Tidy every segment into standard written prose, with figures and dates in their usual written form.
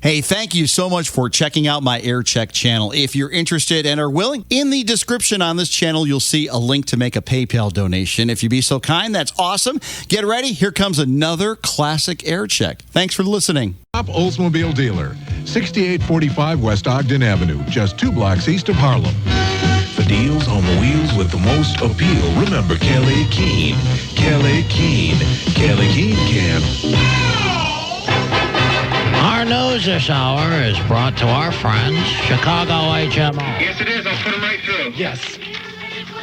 Hey, thank you so much for checking out my AIRCHECK channel. If you're interested and are willing, in the description on this channel, you'll see a link to make a PayPal donation. If you'd be so kind, that's awesome. Get ready. Here comes another classic AIRCHECK. Thanks for listening. Top Oldsmobile dealer, 6845 West Ogden Avenue, just 2 blocks east of Harlem. For deals on the wheels with the most appeal, remember Kelly Keene. Kelly Keene. Kelly Keene can. Our news this hour is brought to our friends, Chicago HMO. Yes, it is. I'll put him right through. Yes.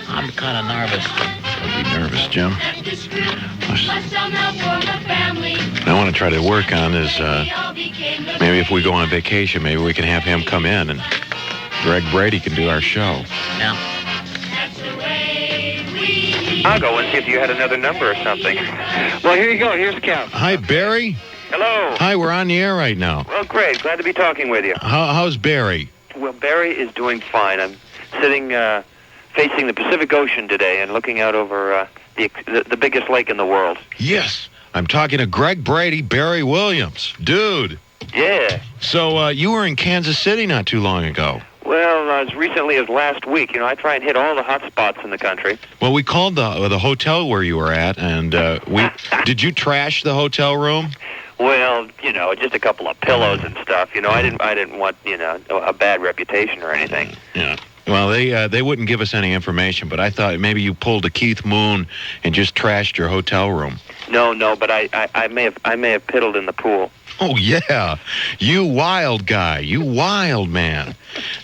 I'm kind of nervous. Don't be nervous, Jim. What I want to try to work on is maybe if we go on vacation, maybe we can have him come in and Greg Brady can do our show. Yeah. I'll go and see if you had another number or something. Well, here you go. Here's the count. Hi, Barry. Hello. Hi, we're on the air right now. Well, great. Glad to be talking with you. How's Barry? Well, Barry is doing fine. I'm sitting facing the Pacific Ocean today and looking out over the biggest lake in the world. Yes. I'm talking to Greg Brady, Barry Williams. Dude. Yeah. So you were in Kansas City not too long ago. Well, as recently as last week. You know, I try and hit all the hot spots in the country. Well, we called the hotel where you were at, and did you trash the hotel room? Well, you know, just a couple of pillows and stuff. You know, I didn't want, you know, a bad reputation or anything. Yeah. Well, they wouldn't give us any information, but I thought maybe you pulled a Keith Moon and just trashed your hotel room. No, but I may have piddled in the pool. Oh yeah, you wild guy, you wild man.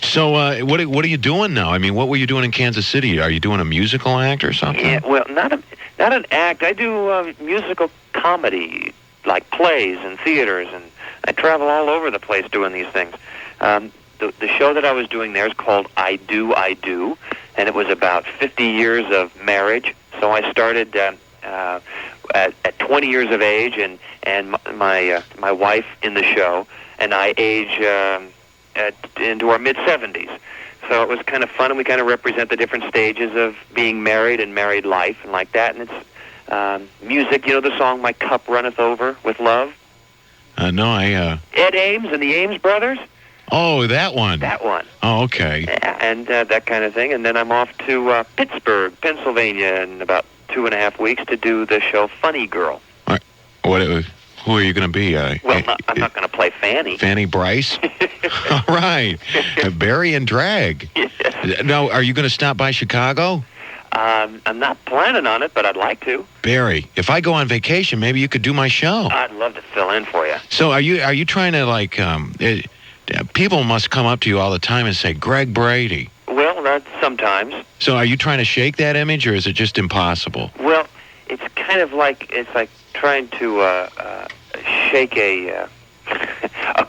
So what are you doing now? I mean, what were you doing in Kansas City? Are you doing a musical act or something? Yeah, well, not an act. I do musical comedy, like plays and theaters, and I travel all over the place doing these things. The show that I was doing there is called I Do, and it was about 50 years of marriage. So I started at 20 years of age, and my wife in the show, and I age into our mid-70s. So it was kind of fun, and we kind of represent the different stages of being married and married life and like that. And it's music, you know the song My Cup Runneth Over with Love? No, Ed Ames and the Ames Brothers? Oh, that one. That one. Oh, okay. And that kind of thing. And then I'm off to Pittsburgh, Pennsylvania in about 2.5 weeks to do the show Funny Girl. Who are you going to be? Well, I'm not going to play Fanny. Fanny Bryce? All right. Barry and Drag. Yes. Now, are you going to stop by Chicago? I'm not planning on it, but I'd like to. Barry, if I go on vacation, maybe you could do my show. I'd love to fill in for you. So are you trying to, like, people must come up to you all the time and say, Greg Brady. Well, sometimes. So are you trying to shake that image, or is it just impossible? Well, it's kind of like, trying to shake a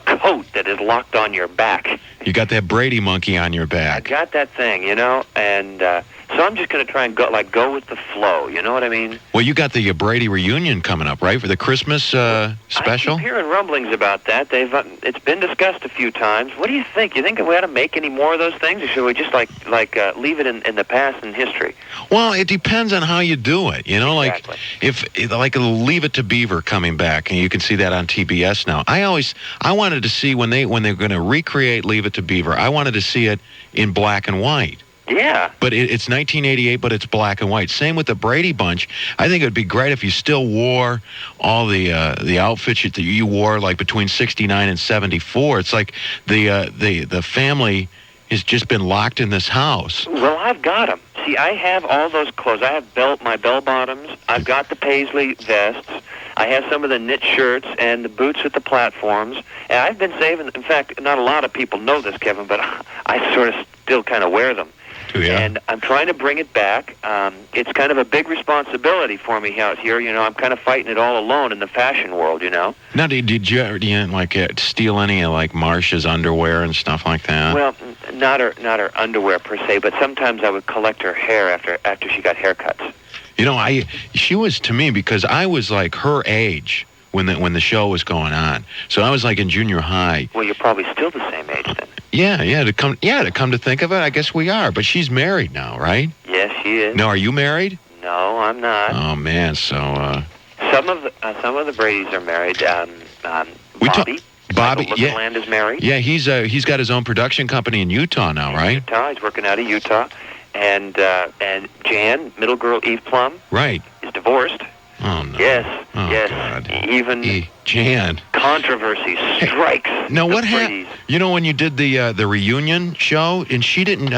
coat that is locked on your back. You got that Brady monkey on your I back. got that thing, you know, and so I'm just going to try and go with the flow, you know what I mean? Well, you got the Brady reunion coming up, right, for the Christmas special? I keep hearing rumblings about that. It's been discussed a few times. What do you think? You think we ought to make any more of those things, or should we just leave it in the past and history? Well, it depends on how you do it. You know, Exactly. like Leave It to Beaver coming back, and you can see that on TBS now. I wanted to see when they're going to recreate Leave It to Beaver. I wanted to see it in black and white. Yeah. But it's 1988, but it's black and white. Same with the Brady Bunch. I think it would be great if you still wore all the outfits that you wore, like between 69 and 74. It's like the family has just been locked in this house. Well, I've got them. See, I have all those clothes. I have my bell bottoms. I've got the paisley vests. I have some of the knit shirts and the boots with the platforms. And I've been saving. In fact, not a lot of people know this, Kevin, but I sort of still kind of wear them. Yeah. And I'm trying to bring it back. It's kind of a big responsibility for me out here. You know, I'm kind of fighting it all alone in the fashion world, you know. Now, did you steal any of, like, Marsha's underwear and stuff like that? Well, not her underwear per se, but sometimes I would collect her hair after she got haircuts. You know, she was to me, because I was like her age when the show was going on. So I was like in junior high. Well, you're probably still the same age then. Yeah. To come to think of it, I guess we are. But she's married now, right? Yes, she is. No, are you married? No, I'm not. Oh man, so some of the Bradys are married. Bobby. Bobby, Michael Land is married. Yeah, he's got his own production company in Utah now, right? Utah. He's working out of Utah. And Jan, middle girl Eve Plum, right, is divorced. Oh, no. Yes, oh, yes. God. Even Jan. controversy strikes. Now, what happened? happened? You know, when you did the reunion show, and she didn't,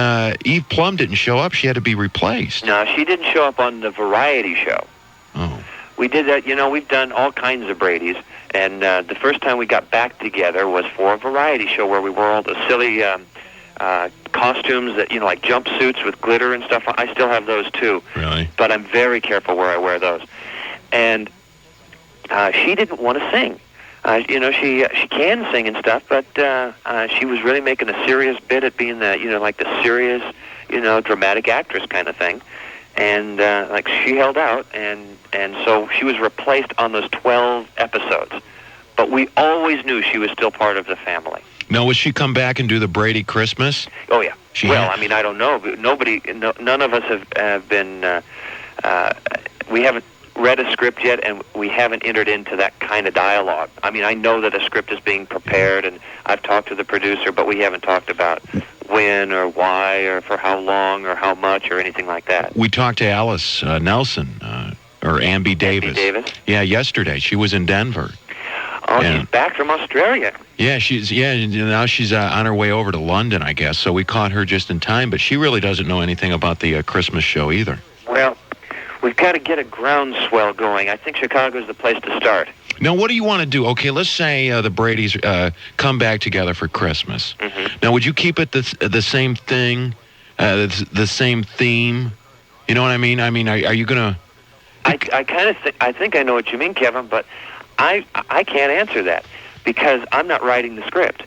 Eve Plum didn't show up. She had to be replaced. No, she didn't show up on the variety show. Oh. We did that. You know, we've done all kinds of Brady's, and the first time we got back together was for a variety show where we wore all the silly costumes that, you know, like jumpsuits with glitter and stuff. I still have those too. Really? But I'm very careful where I wear those. And she didn't want to sing. You know, she can sing and stuff, but she was really making a serious bid at being the, you know, like the serious, you know, dramatic actress kind of thing. And like she held out, and so she was replaced on those 12 episodes. But we always knew she was still part of the family. Now, will she come back and do the Brady Christmas? Oh yeah. I mean, I don't know. None of us have been. We haven't read a script yet, and we haven't entered into that kind of dialogue. I mean, I know that a script is being prepared, and I've talked to the producer, but we haven't talked about when or why or for how long or how much or anything like that. We talked to Alice Nelson, or Ambi Davis. Ambi Davis? Yeah, yesterday. She was in Denver. Oh, she's back from Australia. Yeah, now she's on her way over to London, I guess. So we caught her just in time, but she really doesn't know anything about the Christmas show either. Well, we've got to get a groundswell going. I think Chicago's the place to start. Now, what do you want to do? Okay, let's say the Bradys come back together for Christmas. Mm-hmm. Now, would you keep it the same thing, the same theme? You know what I mean? I mean, are you going to... I think I know what you mean, Kevin, but I can't answer that because I'm not writing the script.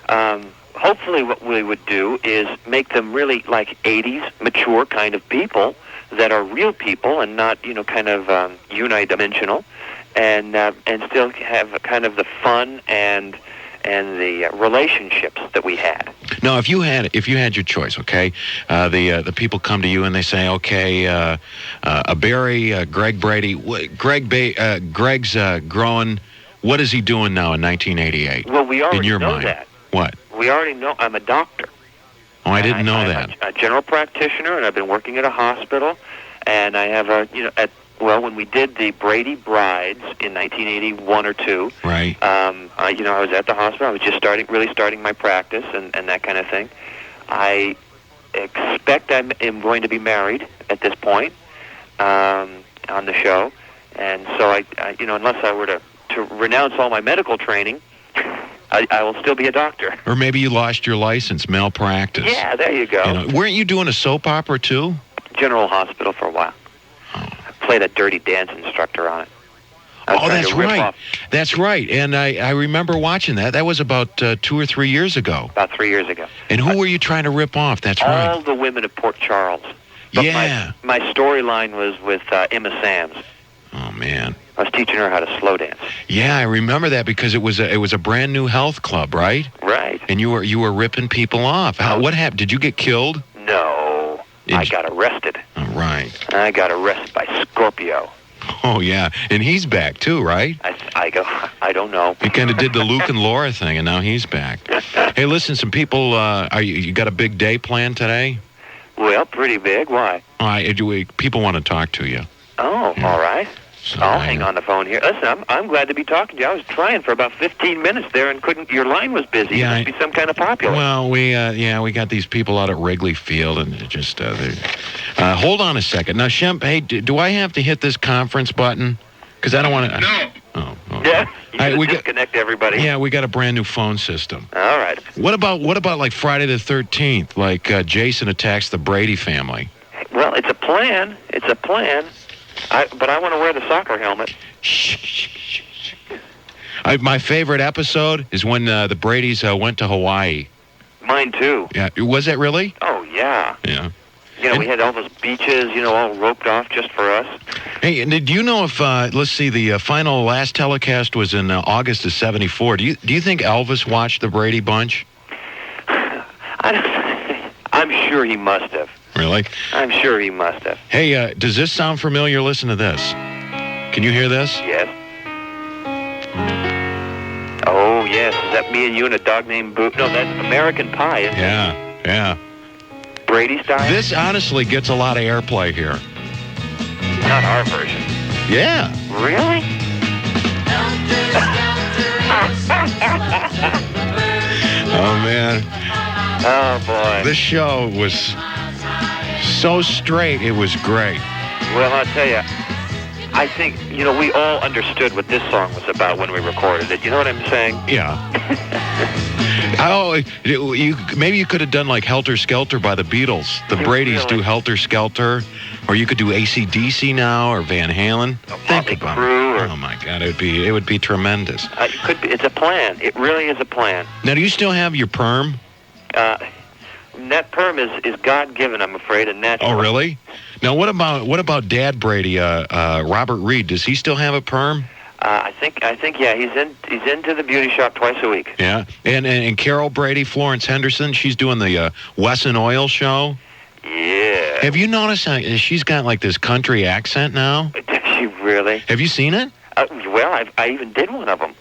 Hopefully what we would do is make them really like 80s mature kind of people that are real people and not, you know, kind of unidimensional, and still have kind of the fun and the relationships that we had. Now, if you had your choice, okay, the people come to you and they say, okay, Barry, Greg Brady, Greg's growing. What is he doing now in 1988? Well, we already in your know mind? that. What? We already know. I'm a doctor. Oh, I didn't know I'm that. a general practitioner, and I've been working at a hospital. And I have when we did the Brady Brides in 1981 or 2, right? I was at the hospital. I was just really starting my practice and that kind of thing. I expect I am going to be married at this point on the show, and so I unless I were to renounce all my medical training, I will still be a doctor. Or maybe you lost your license, malpractice. Yeah, there you go. You know, weren't you doing a soap opera too? General Hospital for a while. I played a Dirty Dance instructor on it. Oh, that's right. That's right. And I remember watching that. That was about 2 or 3 years ago. About 3 years ago. And who were you trying to rip off? That's right. All the women of Port Charles. But yeah. My storyline was with Emma Sams. Oh, man. I was teaching her how to slow dance. Yeah, I remember that because it was a brand new health club, right? Right. And you were ripping people off. What happened? Did you get killed? No. I got arrested. Oh, right. I got arrested by Scorpio. Oh, yeah. And he's back, too, right? I don't know. He kind of did the Luke and Laura thing, and now he's back. Hey, listen, some people, you got a big day planned today? Well, pretty big. Why? People want to talk to you. Oh, yeah. All right. So I'll hang on the phone here. Listen, I'm glad to be talking to you. I was trying for about 15 minutes there and couldn't. Your line was busy. Yeah, it must be some kind of popular. Well, we got these people out at Wrigley Field, and it just hold on a second. Now, Shemp, hey, do I have to hit this conference button? Because I don't want to. No. Oh. Okay. Yeah. We disconnect everybody. Yeah, we got a brand new phone system. All right. What about like Friday the 13th? Like Jason attacks the Brady family. Well, it's a plan. It's a plan. But I want to wear the soccer helmet. My favorite episode is when the Bradys went to Hawaii. Mine too. Yeah, was it really? Oh yeah. Yeah. We had all those beaches, all roped off just for us. Hey, and do you know if let's see, the last telecast was in August of '74? Do you think Elvis watched the Brady Bunch? I'm sure he must have. Really? I'm sure he must have. Hey, does this sound familiar? Listen to this. Can you hear this? Yes. Oh, yes. Is that Me and You and a Dog Named Boo? No, that's American Pie, isn't it? Yeah. Brady style? This honestly gets a lot of airplay here. Not our version. Yeah. Really? Oh, man. Oh, boy. This show was so straight, it was great. Well, I'll tell you, I think, we all understood what this song was about when we recorded it. You know what I'm saying? Yeah. Maybe you could have done like Helter Skelter by the Beatles. The Bradys do Helter Skelter, or you could do AC/DC now, or Van Halen. Think about it. Oh my God, it would be tremendous. It could be. It's a plan. It really is a plan. Now, do you still have your perm? That perm is God-given, I'm afraid, and natural. Oh, really? Now, what about Dad Brady? Robert Reed, does he still have a perm? I think, yeah, he's into the beauty shop twice a week. Yeah, and Carol Brady, Florence Henderson, she's doing the Wesson Oil show. Yeah. Have you noticed how she's got like this country accent now? Does she really? Have you seen it? Well, I even did one of them.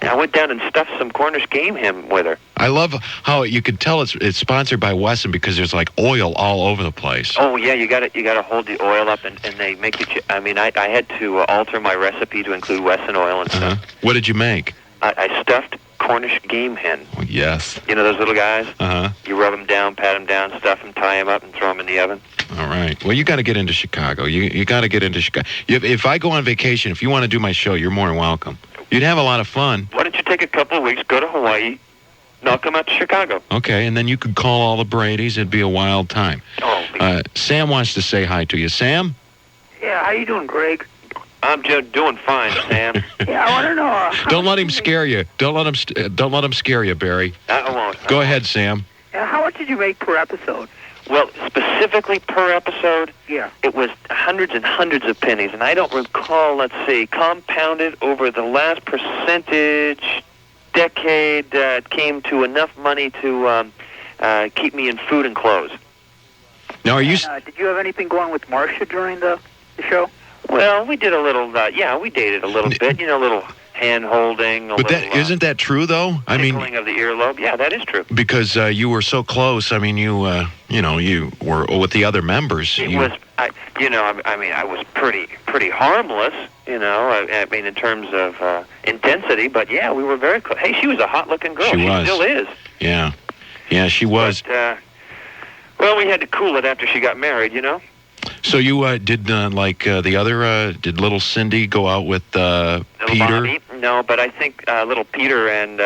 I went down and stuffed some Cornish game ham with her. I love how you could tell it's sponsored by Wesson because there's like oil all over the place. Oh yeah, you got to hold the oil up and they make you. I mean, I had to alter my recipe to include Wesson oil and stuff. What did you make? I stuffed Cornish game hen. Oh, yes. You know those little guys? You rub them down, pat them down, stuff them, tie them up, and throw them in the oven. All right. Well, you got to get into Chicago. You got to get into Chicago. If I go on vacation, if you want to do my show, you're more than welcome. You'd have a lot of fun. Why don't you take a couple of weeks, go to Hawaii, and I'll come out to Chicago. Okay, and then you could call all the Bradys. It'd be a wild time. Oh. Sam wants to say hi to you. Sam? Yeah, how you doing, Greg? I'm just doing fine, Sam. Yeah, I want to know. Don't let him scare you. Don't let him scare you, Barry. I won't. Go ahead, Sam. How much did you make per episode? Well, specifically per episode, yeah, it was hundreds and hundreds of pennies, and I don't recall, let's see, compounded over the last percentage decade, it came to enough money to keep me in food and clothes. Now, are you... did you have anything going with Marcia during the show? Well, we did a little, we dated a little bit, a little hand-holding. But isn't that true, though? I mean... tickling of the earlobe. Yeah, that is true. Because you were so close. I mean, you were with the other members. I was pretty harmless, I mean, in terms of intensity. But, yeah, we were very close. Hey, she was a hot-looking girl. She was. Still is. Yeah. Yeah, she was. But, well, we had to cool it after she got married, So you did the other? Did little Cindy go out with Peter? Bonnie? No, but I think little Peter and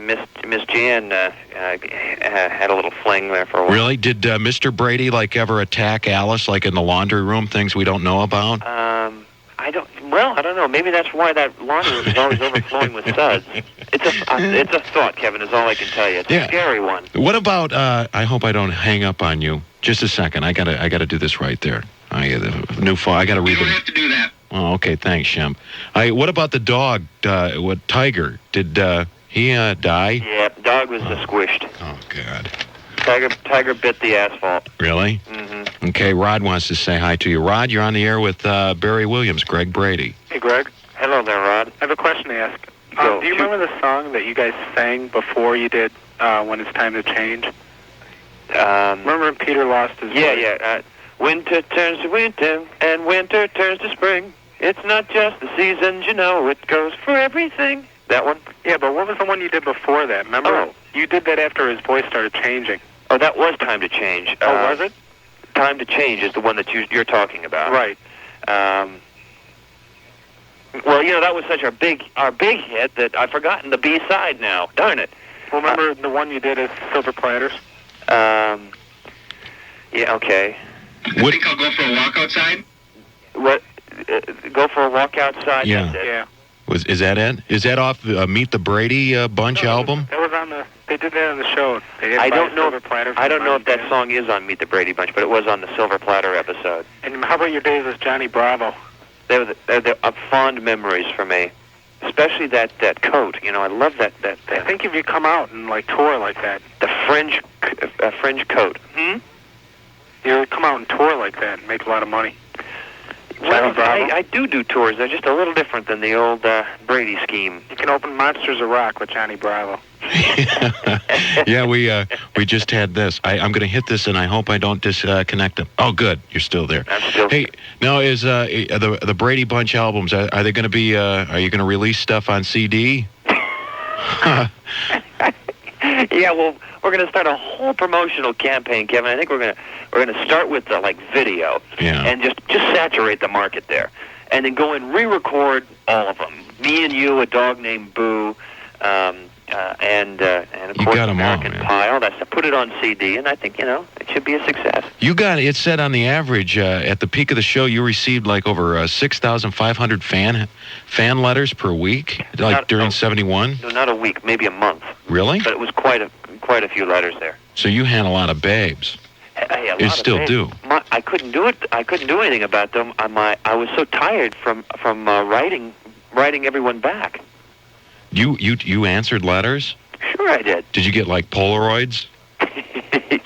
Miss Jan had a little fling there for a while. Really? Did Mr. Brady ever attack Alice in the laundry room? Things we don't know about? I don't know. Maybe that's why that laundry room is always overflowing with studs. It's a thought, Kevin. Is all I can tell you. It's a scary one. What about? I hope I don't hang up on you. Just a second. I gotta do this right there. The new phone. I gotta read. You don't have to do that. Oh, okay. Thanks, Shem. What about the dog? Tiger? Did he die? Yeah, dog was squished. Oh God. Tiger bit the asphalt. Really? Mm-hmm. Okay. Rod wants to say hi to you. Rod, you're on the air with Barry Williams, Greg Brady. Hey, Greg. Hello there, Rod. I have a question to ask. Do you remember the song that you guys sang before you did When It's Time to Change? Remember when Peter lost his voice? Yeah. Winter turns to winter, and winter turns to spring. It's not just the seasons, it goes for everything. That one? Yeah, but what was the one you did before that? Remember? Oh. You did that after his voice started changing. Oh, that was Time to Change. Oh, was it? Time to Change is the one that you're talking about. Right. Well, that was such our big hit that I've forgotten the B-side now. Darn it. Well, remember the one you did as Silver Platters? Yeah, okay. I think I'll go for a walk outside. What? Go for a walk outside? Yeah. Yeah. Is that it? Is that off Meet the Brady Bunch album? That was on they did that on the show. I don't know if that song is on Meet the Brady Bunch, but it was on the Silver Platter episode. And how about your days as Johnny Bravo? They're fond memories for me, especially that coat. I love that. I think if you come out and tour like that, the fringe coat. You come out and tour like that and make a lot of money. Well, I do tours. They're just a little different than the old Brady scheme. You can open Monsters of Rock with Johnny Bravo. Yeah, we just had this. I'm going to hit this, and I hope I don't disconnect them. Oh, good, you're still there. I'm still. Hey, now is the Brady Bunch albums? Are they going to be? Are you going to release stuff on CD? Yeah, well, we're going to start a whole promotional campaign, Kevin. I think we're going to start with the video, and just saturate the market there, and then go and re-record all of them. Me and You, A Dog Named Boo, and of course American Pie. All that stuff. Put it on CD, and I think it should be a success. You got it said on the average at the peak of the show you received like over 6,500 fan letters per week, during 71. No, not a week, maybe a month. Really? But it was quite a few letters there. So you had a lot of babes. You still do. I couldn't do it. I couldn't do anything about them. I was so tired from writing everyone back. You answered letters? Sure, I did. Did you get like Polaroids?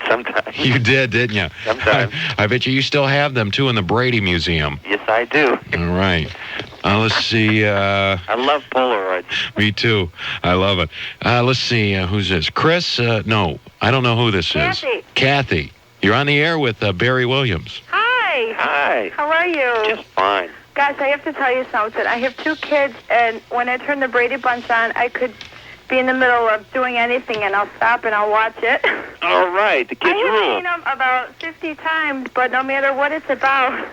Sometimes. You did, didn't you? Sometimes. I bet you still have them too in the Brady Museum. Yes, I do. All right. Let's see. I love Polaroids. Me too. I love it. Let's see. Who's this? Chris? No, I don't know who this is. Kathy. You're on the air with Barry Williams. Hi. Hi. How are you? Just fine. Guys, I have to tell you something. I have 2 kids, and when I turn the Brady Bunch on, I could be in the middle of doing anything, and I'll stop and I'll watch it. All right. The kids rule. I've seen them about 50 times, but no matter what it's about,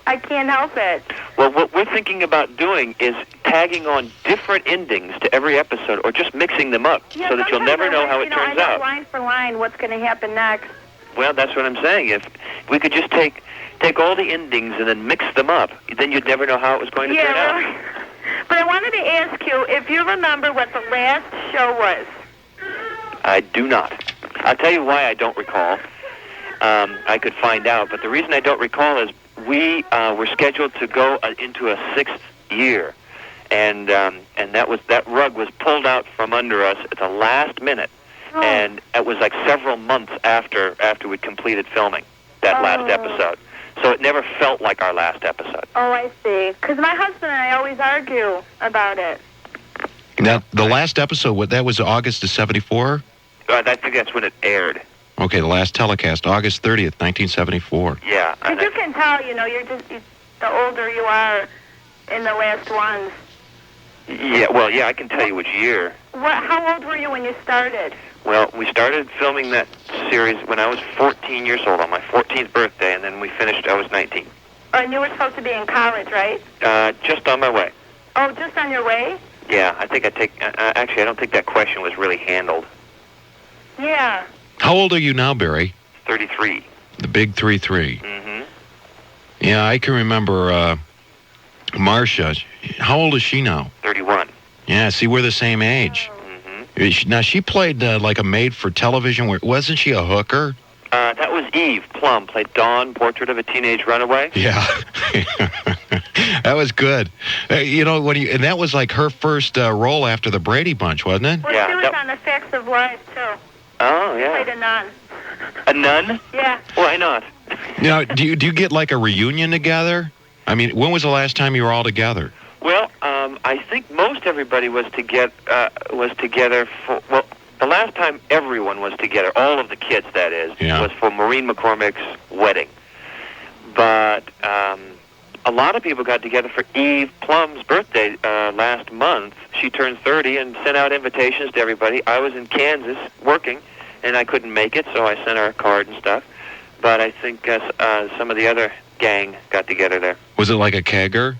I can't help it. Well, what we're thinking about doing is tagging on different endings to every episode, or just mixing them up, so that you'll never know how it turns out. Line for line, what's going to happen next. Well, that's what I'm saying. If we could just take all the endings and then mix them up, then you'd never know how it was going to turn out. Really. But I wanted to ask you if you remember what the last show was. I do not. I'll tell you why I don't recall. I could find out, but the reason I don't recall is we were scheduled to go into a 6th year, and that rug was pulled out from under us at the last minute. Oh. And it was like several months after we'd completed filming that last episode. So it never felt like our last episode. Oh, I see. Because my husband and I always argue about it. Now, the last episode, that was August of 74? I think that's when it aired. Okay, the last telecast, August 30th, 1974. Yeah. Because you can tell, you're just, the older you are in the last ones. Yeah, well, I can tell you which year. How old were you when you started? Well, we started filming that series when I was 14 years old, on my 14th birthday, and then we finished, I was 19. And you were supposed to be in college, right? Just on my way. Oh, just on your way? Yeah, I think actually, I don't think that question was really handled. Yeah. How old are you now, Barry? 33. The big 33. Mm-hmm. Yeah, I can remember Marcia. How old is she now? 31. Yeah, see, we're the same age. Mm-hmm. Now, she played like a maid for television. Wasn't she a hooker? That was Eve Plum, played Dawn, Portrait of a Teenage Runaway. Yeah. That was good. And that was like her first role after the Brady Bunch, wasn't it? Well, she was on The Facts of Life, too. Oh, yeah. She played a nun. A nun? Yeah. Why not? Now, do you get like a reunion together? I mean, when was the last time you were all together? Well, I think most everybody was together for, the last time everyone was together, all of the kids, that is, was for Maureen McCormick's wedding. But a lot of people got together for Eve Plum's birthday last month. She turned 30 and sent out invitations to everybody. I was in Kansas working, and I couldn't make it, so I sent her a card and stuff. But I think some of the other gang got together there. Was it like a kegger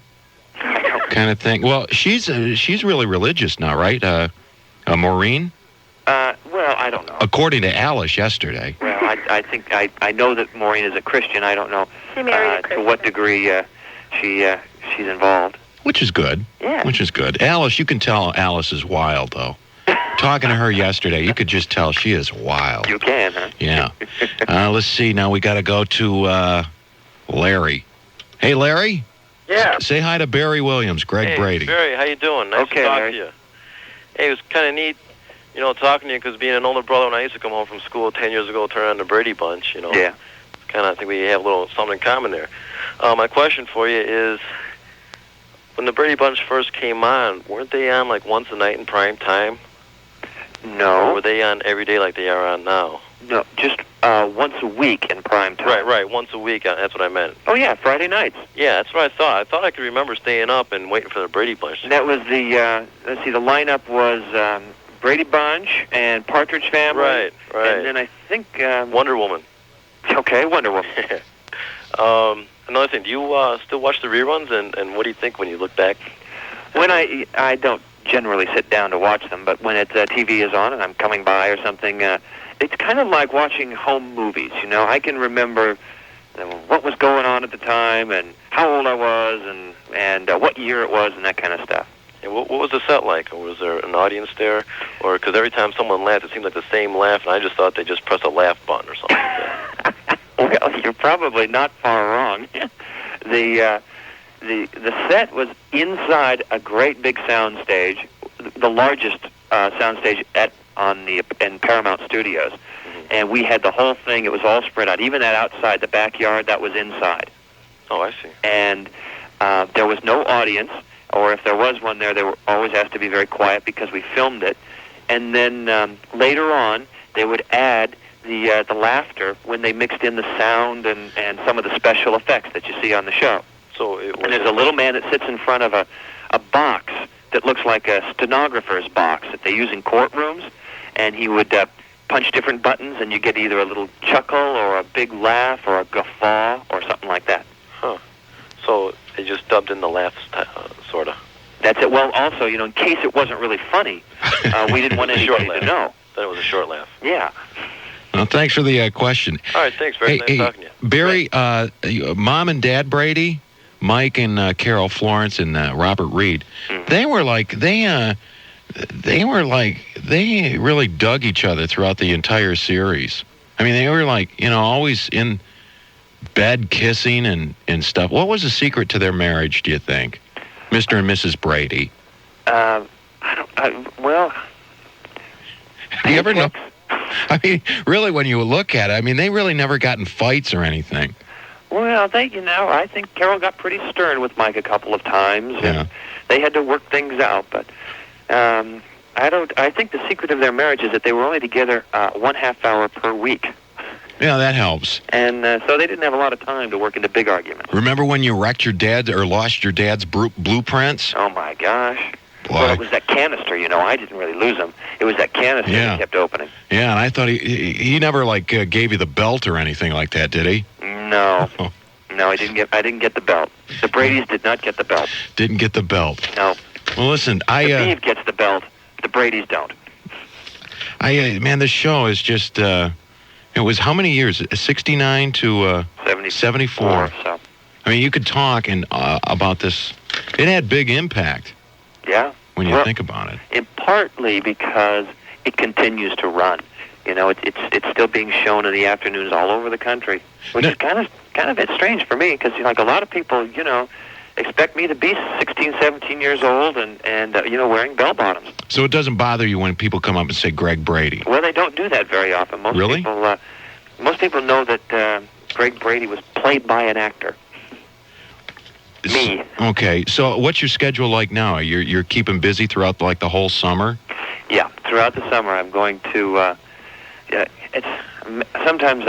kind of thing? Well, she's really religious now, right? Maureen? Well, I don't know. According to Alice yesterday. Well, I think I know that Maureen is a Christian. I don't know to what degree she's involved. Which is good. Yeah. Which is good. Alice, you can tell Alice is wild, though. Talking to her yesterday, you could just tell she is wild. You can, huh? Yeah. Let's see. Now we got to go to Larry. Hey, Larry. Yeah. Say hi to Barry Williams, Greg Brady. Barry, how you doing? Nice to talk to you. Hey, it was kind of neat, talking to you, because being an older brother, when I used to come home from school 10 years ago, turn on the Brady Bunch, Yeah. Kind of, I think we have a little something in common there. My question for you is, when the Brady Bunch first came on, weren't they on like once a night in prime time? No. Or were they on every day like they are on now? No, just once a week in prime time. Right, once a week. That's what I meant. Oh, yeah, Friday nights. Yeah, that's what I thought. I thought I could remember staying up and waiting for the Brady Bunch. And that was the, let's see, the lineup was Brady Bunch and Partridge Family. Right. And then I think... Wonder Woman. Okay, Wonder Woman. Another thing, do you still watch the reruns, and what do you think when you look back? When I don't generally sit down to watch them, but when TV is on and I'm coming by or something, it's kind of like watching home movies, you know. I can remember what was going on at the time and how old I was and what year it was and that kind of stuff. And what was the set like? Or was there an audience there? Or because every time someone laughed, it seemed like the same laugh, and I just thought they just pressed a laugh button or something like that. Well, you're probably not far wrong. The set was inside a great big sound stage, the largest sound stage in Paramount Studios, and we had the whole thing. It was all spread out. Even that outside, the backyard, that was inside. Oh, I see. And there was no audience, or if there was one there, they were always asked to be very quiet because we filmed it. And then later on, they would add the laughter when they mixed in the sound and some of the special effects that you see on the show. So and there's a little man that sits in front of a box that looks like a stenographer's box that they use in courtrooms, and he would punch different buttons, and you get either a little chuckle or a big laugh or a guffaw or something like that. Huh. So they just dubbed in the laughs, sort of. That's it. Well, also, you know, in case it wasn't really funny, we didn't want anybody to know. Then it was a short laugh. Yeah. Well, thanks for the question. All right, thanks. Very nice talking to you. Barry, Mom and Dad Brady, Mike and Carol Florence and Robert Reed, they really dug each other throughout the entire series. I mean, they were like, you know, always in bed kissing and stuff. What was the secret to their marriage, do you think, Mr. and Mrs. Brady? Well, do you ever know? I mean, really, when you look at it, I mean, they really never got in fights or anything. Well, I think Carol got pretty stern with Mike a couple of times, and they had to work things out. But I think the secret of their marriage is that they were only together 1/2 hour per week. Yeah, that helps. And so they didn't have a lot of time to work into big arguments. Remember when you wrecked your dad or lost your dad's blueprints? Oh my gosh! Boy. Well, it was that canister. You know, I didn't really lose them. It was that canister that kept opening. Yeah, and I thought he never gave you the belt or anything like that, did he? No. No, I didn't get the belt. The Bradys did not get the belt. Didn't get the belt. No. Well, listen, the Beeve gets the belt. The Bradys don't. Man, this show is just. It was how many years? 69 to 74. So. I mean, you could talk about this. It had big impact. Yeah. When you think about it. And partly because it continues to run. You know, it's still being shown in the afternoons all over the country, which is kind of it's strange for me because like a lot of people, you know, expect me to be 16, 17 years old and you know, wearing bell bottoms. So it doesn't bother you when people come up and say Greg Brady? Well, they don't do that very often. Most people know that Greg Brady was played by an actor. Me. Okay. So what's your schedule like now? You're keeping busy throughout like the whole summer? Yeah, throughout the summer I'm going to. Sometimes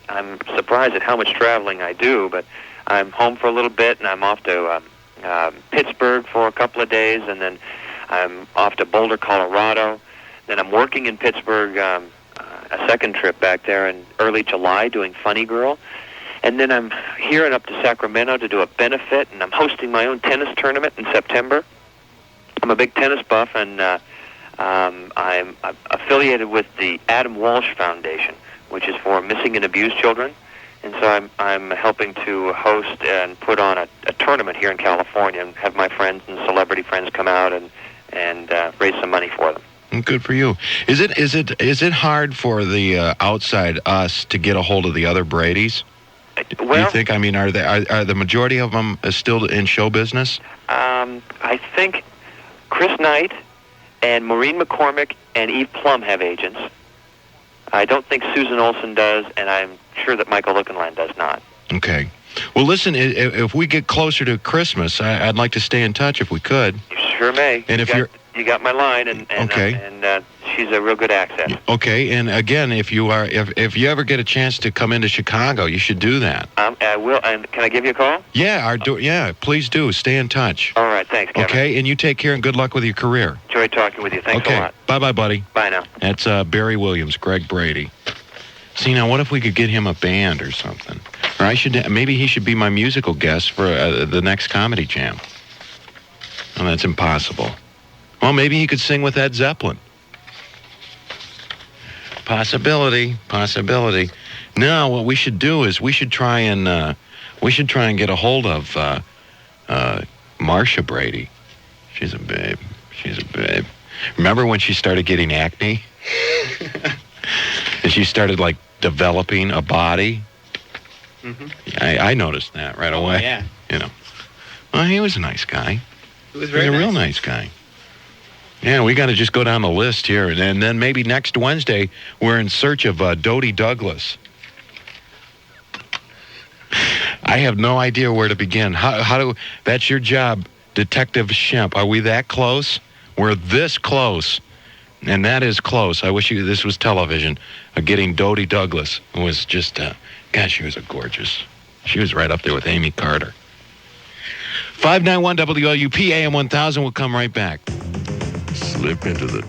I'm surprised at how much traveling I do, but I'm home for a little bit, and I'm off to Pittsburgh for a couple of days, and then I'm off to Boulder, Colorado. Then I'm working in Pittsburgh, a second trip back there in early July doing Funny Girl. And then I'm here and up to Sacramento to do a benefit, and I'm hosting my own tennis tournament in September. I'm a big tennis buff, and I'm affiliated with the Adam Walsh Foundation, which is for missing and abused children. And so I'm helping to host and put on a tournament here in California and have my friends and celebrity friends come out and raise some money for them. Good for you. Is it hard for the outside us to get a hold of the other Bradys? Well, you think? I mean, are the majority of them still in show business? I think Chris Knight and Maureen McCormick and Eve Plum have agents. I don't think Susan Olsen does, and I'm sure that Michael Lookenland does not. Okay. Well, listen, if we get closer to Christmas, I'd like to stay in touch if we could. You sure may. And you got my line, and she's a real good access. Okay, and again, if you ever get a chance to come into Chicago, you should do that. I will. And can I give you a call? Yeah, please do. Stay in touch. All right, thanks, Kevin. Okay, and you take care and good luck with your career. Enjoy talking with you. Thanks a lot. Bye-bye, buddy. Bye now. That's Barry Williams, Greg Brady. See, now what if we could get him a band or something? Or maybe he should be my musical guest for the next Comedy Jam. Well, that's impossible. Well, maybe he could sing with Ed Zeppelin. Possibility. No, what we should do is we should try and get a hold of Marcia Brady. She's a babe. Remember when she started getting acne? And she started like developing a body? Mm-hmm. I noticed that right away. Yeah. You know. Well, he was a nice guy. He was very a real nice guy. Yeah, we got to just go down the list here, and then maybe next Wednesday we're in search of Dodie Douglas. I have no idea where to begin. That's your job, Detective Shemp. Are we that close? We're this close, and that is close. I wish this was television. Getting Dodie Douglas was just, gosh, she was she was right up there with Amy Carter. 591 WLUP AM 1000 will come right back. Slip into the